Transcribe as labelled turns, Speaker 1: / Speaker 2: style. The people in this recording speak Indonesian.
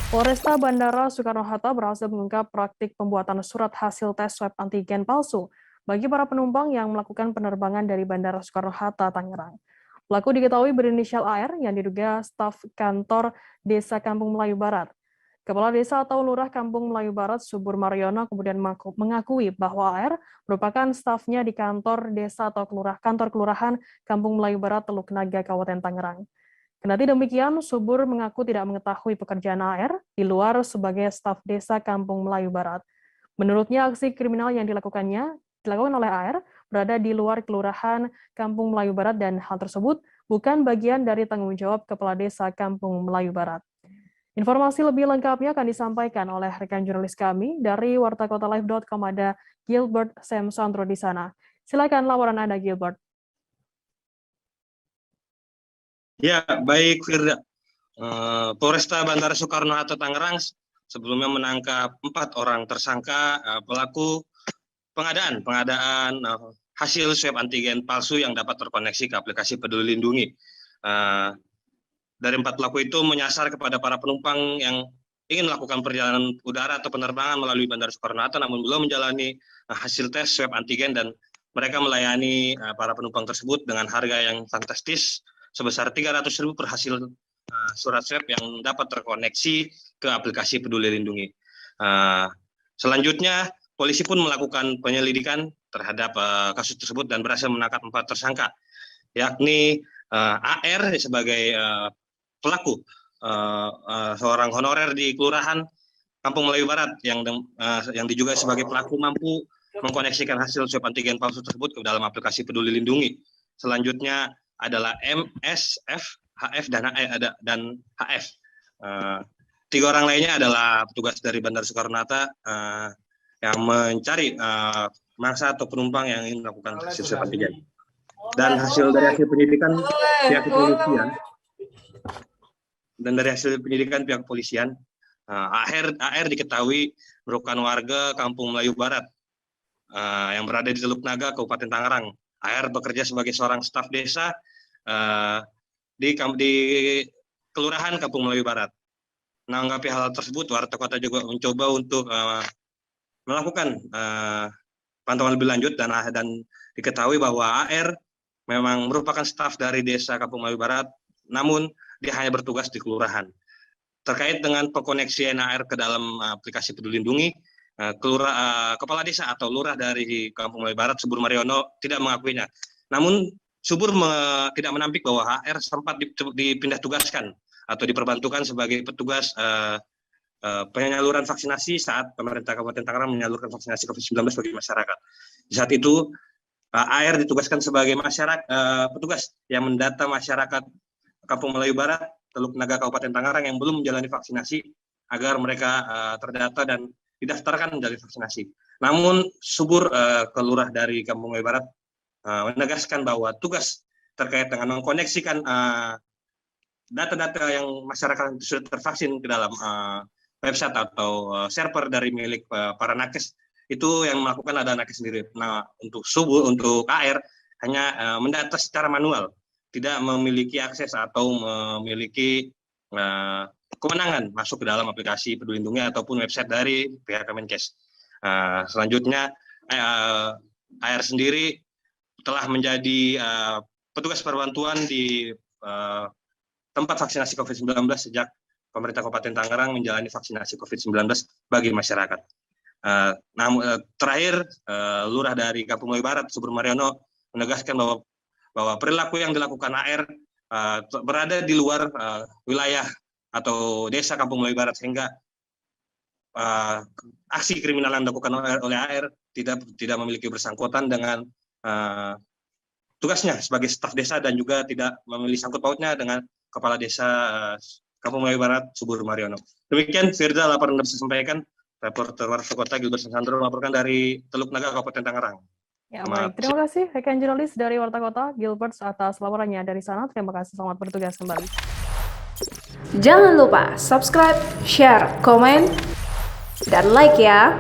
Speaker 1: Polresta Bandara Soekarno-Hatta berhasil mengungkap praktik pembuatan surat hasil tes swab antigen palsu bagi para penumpang yang melakukan penerbangan dari Bandara Soekarno-Hatta, Tangerang. Pelaku diketahui berinisial AR yang diduga staf kantor Desa Kampung Melayu Barat. Kepala Desa atau Lurah Kampung Melayu Barat, Subur Mariono, kemudian mengakui bahwa AR merupakan stafnya di kantor desa atau kantor kelurahan Kampung Melayu Barat, Teluk Naga, Kabupaten Tangerang. Kendati demikian, Subur mengaku tidak mengetahui pekerjaan AR di luar sebagai staf desa Kampung Melayu Barat. Menurutnya, aksi kriminal yang dilakukan oleh AR berada di luar kelurahan Kampung Melayu Barat dan hal tersebut bukan bagian dari tanggung jawab Kepala Desa Kampung Melayu Barat. Informasi lebih lengkapnya akan disampaikan oleh rekan jurnalis kami dari wartakotalive.com, ada Gilbert Samsandro di sana. Silakan laporan Anda, Gilbert.
Speaker 2: Ya, baik Firda. Polresta Bandara Soekarno-Hatta Tangerang sebelumnya menangkap 4 orang tersangka pelaku pengadaan hasil swab antigen palsu yang dapat terkoneksi ke aplikasi Peduli Lindungi. Dari 4 pelaku itu menyasar kepada para penumpang yang ingin melakukan perjalanan udara atau penerbangan melalui Bandara Soekarno-Hatta namun belum menjalani hasil tes swab antigen, dan mereka melayani para penumpang tersebut dengan harga yang fantastis sebesar 300.000 per hasil surat swab yang dapat terkoneksi ke aplikasi Peduli Lindungi. Selanjutnya, polisi pun melakukan penyelidikan terhadap kasus tersebut dan berhasil menangkap 4 tersangka, yakni AR sebagai pelaku, seorang honorer di Kelurahan Kampung Melayu Barat yang diduga sebagai pelaku mampu mengkoneksikan hasil swab antigen palsu tersebut ke dalam aplikasi Peduli Lindungi. Selanjutnya adalah MSF, HF, dan HF. 3 orang lainnya adalah petugas dari Bandara Soekarno-Hatta yang mencari mangsa atau penumpang yang ingin melakukan hasil swab antigen. Dan hasil dari hasil penyidikan pihak kepolisian, AR diketahui merupakan warga Kampung Melayu Barat yang berada di Teluk Naga, Kabupaten Tangerang. AR bekerja sebagai seorang staf desa di Kelurahan Kampung Melayu Barat. Menanggapi hal tersebut, Warta Kota juga mencoba untuk melakukan pantauan lebih lanjut dan diketahui bahwa AR memang merupakan staf dari Desa Kampung Melayu Barat, namun dia hanya bertugas di kelurahan. Terkait dengan pengkoneksian AR ke dalam aplikasi Peduli Lindungi, Kepala Desa atau Lurah dari Kampung Melayu Barat, Subur Mariono, tidak mengakuinya. Namun Subur tidak menampik bahwa HR sempat dipindah tugaskan atau diperbantukan sebagai petugas penyaluran vaksinasi saat pemerintah Kabupaten Tangerang menyalurkan vaksinasi COVID-19 bagi masyarakat. Di saat itu, AR ditugaskan sebagai petugas yang mendata masyarakat Kampung Melayu Barat, Teluk Naga, Kabupaten Tangerang yang belum menjalani vaksinasi agar mereka terdata dan didaftarkan menjalani vaksinasi. Namun Subur, kelurah dari Kampung Melayu Barat, menegaskan bahwa tugas terkait dengan mengkoneksikan data-data yang masyarakat sudah tervaksin ke dalam website atau server dari milik para nakes, itu yang melakukan adalah nakes sendiri. Nah, untuk Subur, untuk AR hanya mendata secara manual, tidak memiliki akses atau memiliki kewenangan masuk ke dalam aplikasi Peduli Lindungi ataupun website dari pihak Kemenkes. Selanjutnya, AR sendiri telah menjadi petugas perbantuan di tempat vaksinasi COVID-19 sejak pemerintah Kabupaten Tangerang menjalani vaksinasi COVID-19 bagi masyarakat. Terakhir, Lurah dari Kampung Melayu Barat, Subur Mariono, menegaskan bahwa perilaku yang dilakukan AR berada di luar wilayah atau desa Kampung Melayu Barat, sehingga aksi kriminal yang dilakukan oleh AR tidak memiliki bersangkutan dengan tugasnya sebagai staf desa dan juga tidak memiliki sangkut pautnya dengan Kepala Desa Kampung Melayu Barat, Subur Mariono. Demikian Firda, laporan yang bisa sampaikan. Reporter Warta Kota Gilbert Samsandro melaporkan dari Teluk Naga, Kabupaten Tangerang.
Speaker 1: Ya, baik. Terima kasih rekan jurnalis dari Warta Kota Gilbert atas laporannya dari sana. Terima kasih, selamat bertugas kembali.
Speaker 3: Jangan lupa subscribe, share, komen, dan like ya.